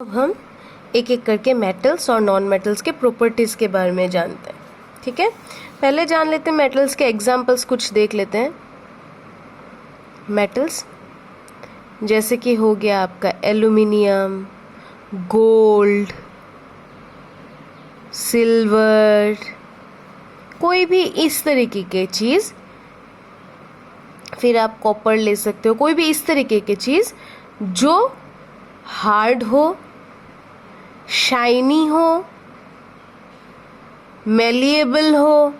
अब हम एक एक करके मेटल्स और नॉन मेटल्स के प्रॉपर्टीज के बारे में जानते हैं। ठीक है, पहले जान लेते हैं मेटल्स के एग्जांपल्स, कुछ देख लेते हैं। मेटल्स जैसे कि हो गया आपका एल्यूमिनियम, गोल्ड, सिल्वर, कोई भी इस तरीके के चीज़, फिर आप कॉपर ले सकते हो, कोई भी इस तरीके की चीज़ जो हार्ड हो, शाइनी हो, मेलिएबल हो,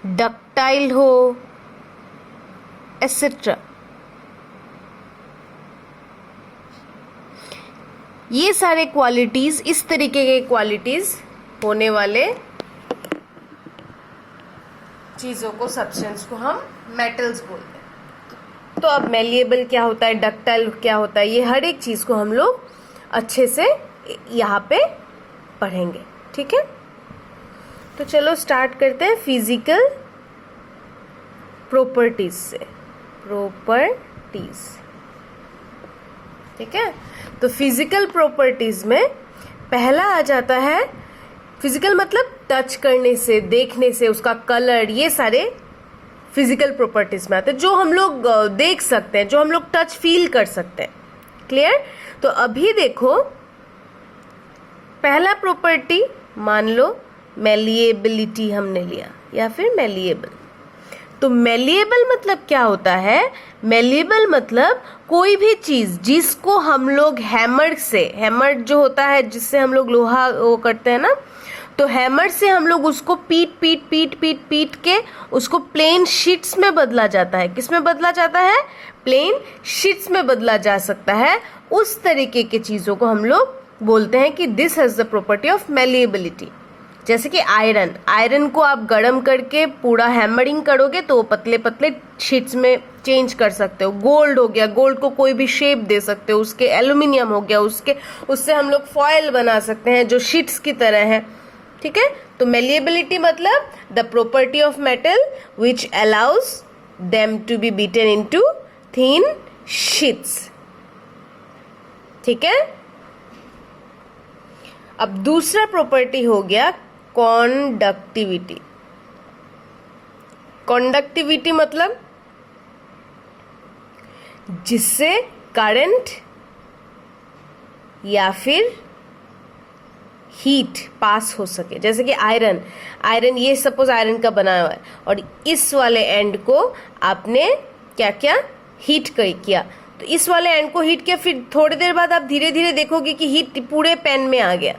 डक्टाइल हो, एसेट्रा। ये सारे क्वालिटीज, इस तरीके के क्वालिटीज होने वाले चीजों को, सब्सटेंस को हम मेटल्स बोलते हैं। तो अब मेलिएबल क्या होता है, डक्टाइल क्या होता है, ये हर एक चीज को हम लोग अच्छे से यहाँ पे पढ़ेंगे। ठीक है, तो चलो स्टार्ट करते हैं फिजिकल प्रॉपर्टीज से। प्रॉपर्टीज, ठीक है, तो फिजिकल प्रॉपर्टीज में पहला आ जाता है, फिजिकल मतलब टच करने से, देखने से, उसका कलर, ये सारे फिजिकल प्रॉपर्टीज में आते हैं, जो हम लोग देख सकते हैं, जो हम लोग टच फील कर सकते हैं। क्लियर? तो अभी देखो, पहला प्रॉपर्टी मान लो मेलिएबिलिटी हमने लिया, या फिर मेलिएबल। तो मेलिएबल मतलब क्या होता है? मेलिएबल मतलब कोई भी चीज जिसको हम लोग हैमर से, हैमर जो होता है जिससे हम लोग लोहा वो करते हैं ना, तो हैमर से हम लोग उसको पीट के उसको प्लेन शीट्स में बदला जाता है। किस में बदला जाता है? प्लेन शीट्स में बदला जा सकता है। उस तरीके की चीजों को हम लोग बोलते हैं कि this has the property of malleability. जैसे कि आयरन, आयरन को आप गर्म करके पूरा हैमरिंग करोगे तो पतले पतले शीट्स में चेंज कर सकते हो। गोल्ड हो गया, गोल्ड को कोई भी शेप दे सकते हो उसके। एल्यूमिनियम हो गया, उससे हम लोग फॉयल बना सकते हैं जो शीट्स की तरह है। ठीक है, तो मेलिएबिलिटी मतलब the property of metal which allows them to be beaten into thin sheets. ठीक है, अब दूसरा प्रॉपर्टी हो गया कॉन्डक्टिविटी। कॉन्डक्टिविटी मतलब जिससे करंट या फिर हीट पास हो सके। जैसे कि आयरन, आयरन ये सपोज आयरन का बना हुआ है और इस वाले एंड को आपने क्या किया, हीट किया, तो इस वाले एंड को हीट किया, फिर थोड़ी देर बाद आप धीरे धीरे देखोगे कि हीट पूरे पेन में आ गया।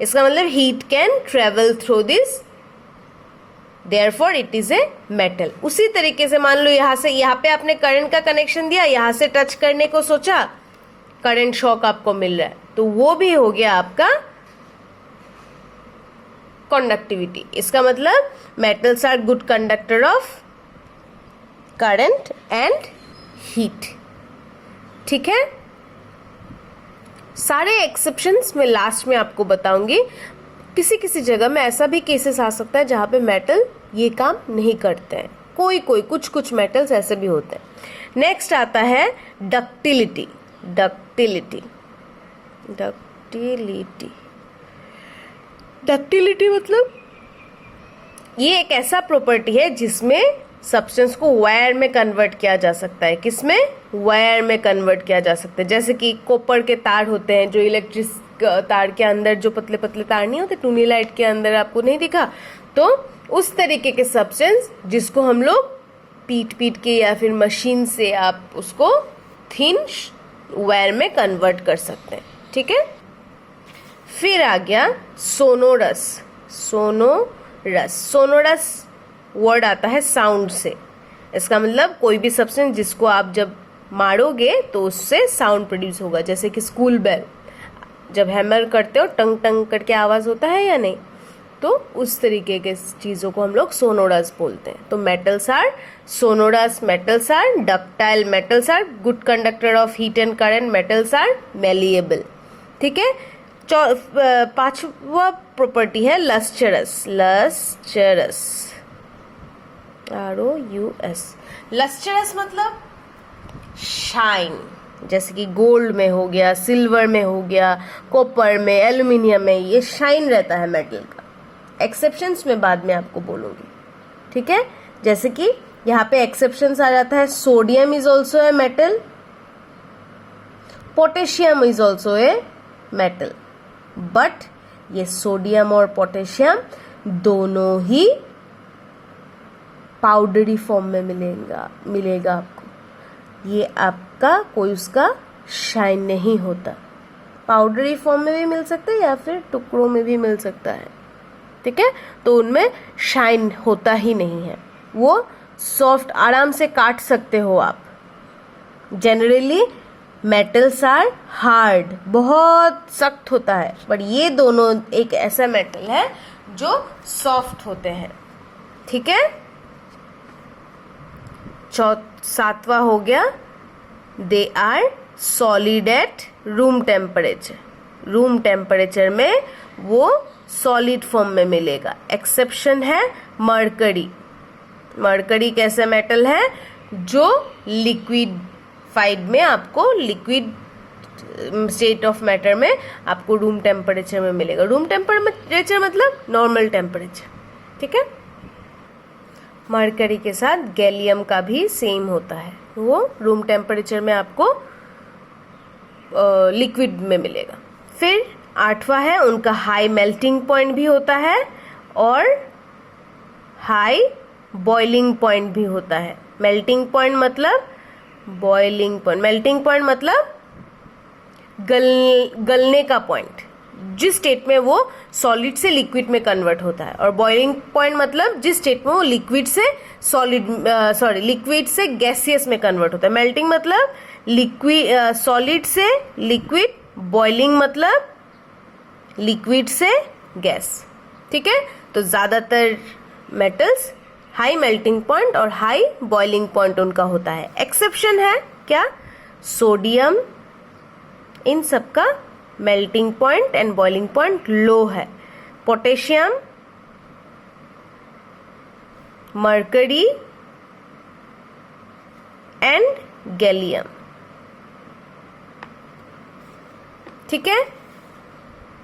इसका मतलब heat can travel through this, therefore it is a metal. उसी तरीके से मान लो यहाँ से, यहाँ पे आपने करंट का कनेक्शन दिया, यहाँ से टच करने को सोचा, करंट शॉक आपको मिल रहा है, तो वो भी हो गया आपका कंडक्टिविटी। इसका मतलब metals are good conductor of current and heat. ठीक है, सारे एक्सेप्शंस मैं लास्ट में आपको बताऊंगी। किसी किसी जगह में ऐसा भी केसेस आ सकता है जहां पे मेटल ये काम नहीं करते हैं, कुछ मेटल्स ऐसे भी होते हैं। नेक्स्ट आता है डक्टिलिटी। डक्टिलिटी मतलब ये एक ऐसा प्रॉपर्टी है जिसमें सब्सटेंस को वायर में कन्वर्ट किया जा सकता है। किसमें? वायर में कन्वर्ट किया जा सकता है। जैसे कि कॉपर के तार होते हैं, जो इलेक्ट्रिक तार के अंदर जो पतले पतले तार नहीं होते, टूनी लाइट के अंदर आपको नहीं दिखा, तो उस तरीके के सब्सटेंस जिसको हम लोग पीट के या फिर मशीन से आप उसको थिन वायर में कन्वर्ट कर सकते हैं। ठीक है, फिर आ गया सोनोरस। सोनोरस वर्ड आता है साउंड से। इसका मतलब कोई भी सब्सटेंस जिसको आप जब मारोगे तो उससे साउंड प्रोड्यूस होगा। जैसे कि स्कूल बेल, जब हैमर करते हो टंग टंग करके आवाज होता है या नहीं, तो उस तरीके के चीजों को हम लोग सोनोरस बोलते हैं। तो metals are sonorous, metals are ductile, metals are good conductor of heat and current, metals are malleable. ठीक है, पांचवा प्रॉपर्टी है लस्चरस। ROUS। लस्चरस मतलब शाइन, जैसे कि गोल्ड में हो गया, सिल्वर में हो गया, कॉपर में, एल्यूमिनियम में, ये शाइन रहता है मेटल का। एक्सेप्शंस में बाद में आपको बोलूंगी, ठीक है। जैसे कि यहाँ पे एक्सेप्शंस आ जाता है, sodium is also a metal, potassium is also a metal, but ये सोडियम और पोटेशियम दोनों ही पाउडरी फॉर्म में मिलेगा आपको। ये आपका कोई उसका शाइन नहीं होता। पाउडरी फॉर्म में भी मिल सकता है या फिर टुकड़ों में भी मिल सकता है, ठीक है। तो उनमें शाइन होता ही नहीं है, वो सॉफ्ट, आराम से काट सकते हो आप। जनरली मेटल्स आर हार्ड, बहुत सख्त होता है, पर ये दोनों एक ऐसा मेटल है जो सॉफ्ट होते हैं, ठीक है। सातवां हो गया, they are solid at room temperature. Room temperature में वो सॉलिड फॉर्म में मिलेगा। एक्सेप्शन है मरकरी। मरकरी कैसे मेटल है जो लिक्विड में आपको, लिक्विड स्टेट ऑफ मैटर में आपको रूम टेम्परेचर में मिलेगा। रूम टेम्परेचर मतलब नॉर्मल टेम्परेचर, ठीक है। मरकरी के साथ गैलियम का भी सेम होता है, वो रूम टेम्परेचर में आपको लिक्विड में मिलेगा। फिर आठवां है, उनका हाई मेल्टिंग पॉइंट भी होता है और हाई बॉइलिंग पॉइंट भी होता है। मेल्टिंग पॉइंट मतलब बॉइलिंग पॉइंट, मेल्टिंग पॉइंट मतलब गलने का पॉइंट, जिस स्टेट में वो सॉलिड से लिक्विड में कन्वर्ट होता है। और बॉइलिंग पॉइंट मतलब जिस स्टेट में वो लिक्विड से लिक्विड से गैसियस में कन्वर्ट होता है। मेल्टिंग मतलब लिक्विड, सॉलिड से लिक्विड, बॉइलिंग मतलब लिक्विड से गैस, ठीक है। तो ज्यादातर मेटल्स हाई मेल्टिंग पॉइंट और हाई बॉइलिंग पॉइंट उनका होता है। एक्सेप्शन है क्या, सोडियम, इन सब का melting point and boiling point low है। पोटेशियम, मरकरी एंड गैलियम, ठीक है।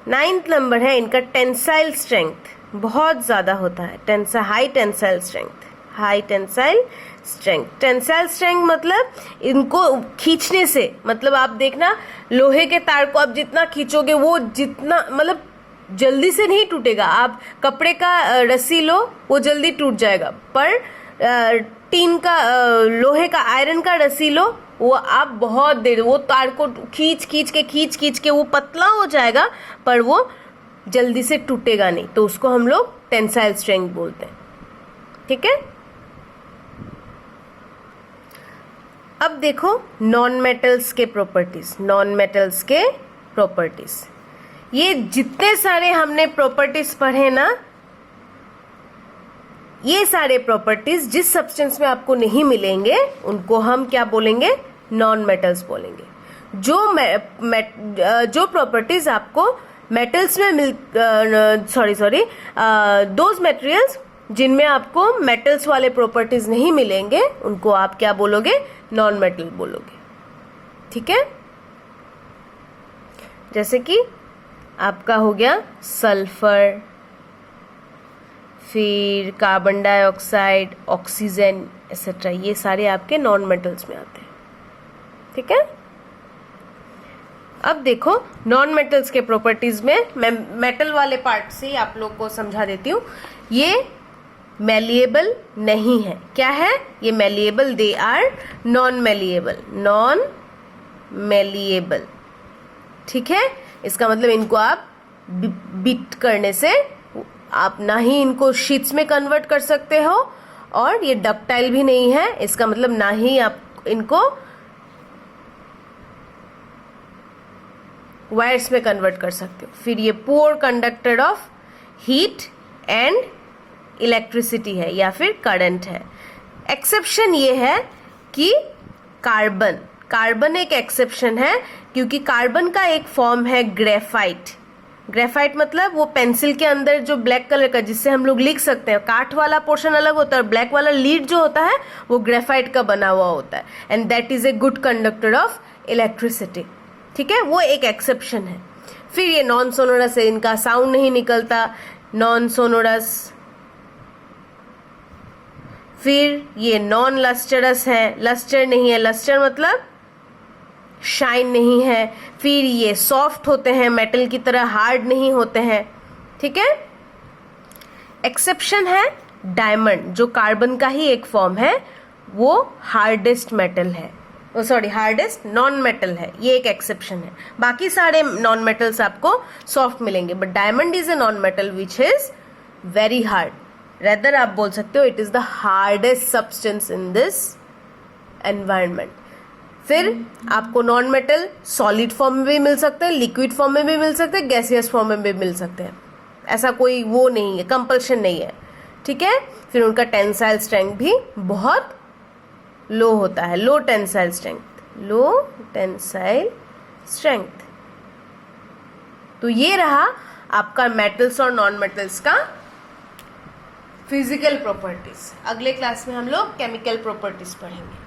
9th नंबर है इनका टेंसाइल स्ट्रेंथ, बहुत ज्यादा होता है। High tensile strength, high tensile strength. Tensile strength मतलब इनको खींचने से, मतलब आप देखना लोहे के तार को आप जितना खींचोगे वो जितना, मतलब जल्दी से नहीं टूटेगा। आप कपड़े का रस्सी लो वो जल्दी टूट जाएगा, पर टीन का, लोहे का, आयरन का रस्सी लो, वो आप बहुत देर, वो तार को खींच के वो पतला हो जाएगा, पर वो जल्दी से टूटेगा नहीं। तो उसको हम लोग टेंसाइल स्ट्रेंथ बोलते हैं, ठीक है। अब देखो नॉन मेटल्स के प्रॉपर्टीज। नॉन मेटल्स के प्रॉपर्टीज, ये जितने सारे हमने प्रॉपर्टीज पढ़े ना, ये सारे प्रॉपर्टीज जिस सब्सटेंस में आपको नहीं मिलेंगे उनको हम क्या बोलेंगे, नॉन मेटल्स बोलेंगे। जो प्रॉपर्टीज आपको मेटल्स में दोज मटेरियल्स जिनमें आपको मेटल्स वाले प्रॉपर्टीज नहीं मिलेंगे उनको आप क्या बोलोगे, नॉन मेटल बोलोगे, ठीक है। जैसे कि आपका हो गया सल्फर, फिर कार्बन डाइऑक्साइड, ऑक्सीजन एक्सेट्रा, ये सारे आपके नॉन मेटल्स में आते हैं, ठीक है। अब देखो नॉन मेटल्स के प्रॉपर्टीज में मैं मेटल वाले पार्ट से ही आप लोग को समझा देती हूँ। ये मेलिएबल नहीं है। क्या है ये? Malleable, they are non malleable, non malleable, ठीक है। इसका मतलब इनको आप बीट करने से आप ना ही इनको शीट्स में कन्वर्ट कर सकते हो, और ये डक्टाइल भी नहीं है, इसका मतलब ना ही आप इनको वायर्स में कन्वर्ट कर सकते हो। फिर ये poor conductor of heat and electricity है या फिर करंट है। एक्सेप्शन ये है कि कार्बन एक एक्सेप्शन है, क्योंकि कार्बन का एक फॉर्म है ग्रेफाइट। ग्रेफाइट मतलब वो पेंसिल के अंदर जो ब्लैक कलर का, जिससे हम लोग लिख सकते हैं, काठ वाला पोर्शन अलग होता है और ब्लैक वाला लीड जो होता है वो ग्रेफाइट का बना हुआ होता है, and that is a good conductor of electricity, ठीक है, वो एक एक्सेप्शन है। फिर ये नॉन सोनोरस है, इनका साउंड नहीं निकलता, नॉन सोनोरस। फिर ये नॉन लस्टरस है, लस्टर नहीं है, लस्टर मतलब शाइन नहीं है। फिर ये सॉफ्ट होते हैं, मेटल की तरह हार्ड नहीं होते हैं, ठीक है। एक्सेप्शन है डायमंड, जो कार्बन का ही एक फॉर्म है, वो हार्डेस्ट मेटल है, सॉरी हार्डेस्ट नॉन मेटल है, ये एक एक्सेप्शन है। बाकी सारे नॉन मेटल्स आपको सॉफ्ट मिलेंगे, but diamond is a non metal which is very hard. Rather आप बोल सकते हो it is the hardest substance in this environment. फिर आपको नॉन मेटल सॉलिड फॉर्म में भी मिल सकते हैं, लिक्विड फॉर्म में भी मिल सकते हैं, गैसियस फॉर्म में भी मिल सकते हैं, ऐसा कोई वो नहीं है, कंपल्शन नहीं है, ठीक है। फिर उनका टेंसाइल स्ट्रेंथ भी बहुत लो होता है, लो टेंसाइल स्ट्रेंथ। तो ये रहा आपका मेटल्स और नॉन मेटल्स का फिजिकल प्रॉपर्टीज। अगले क्लास में हम लोग केमिकल प्रॉपर्टीज पढ़ेंगे।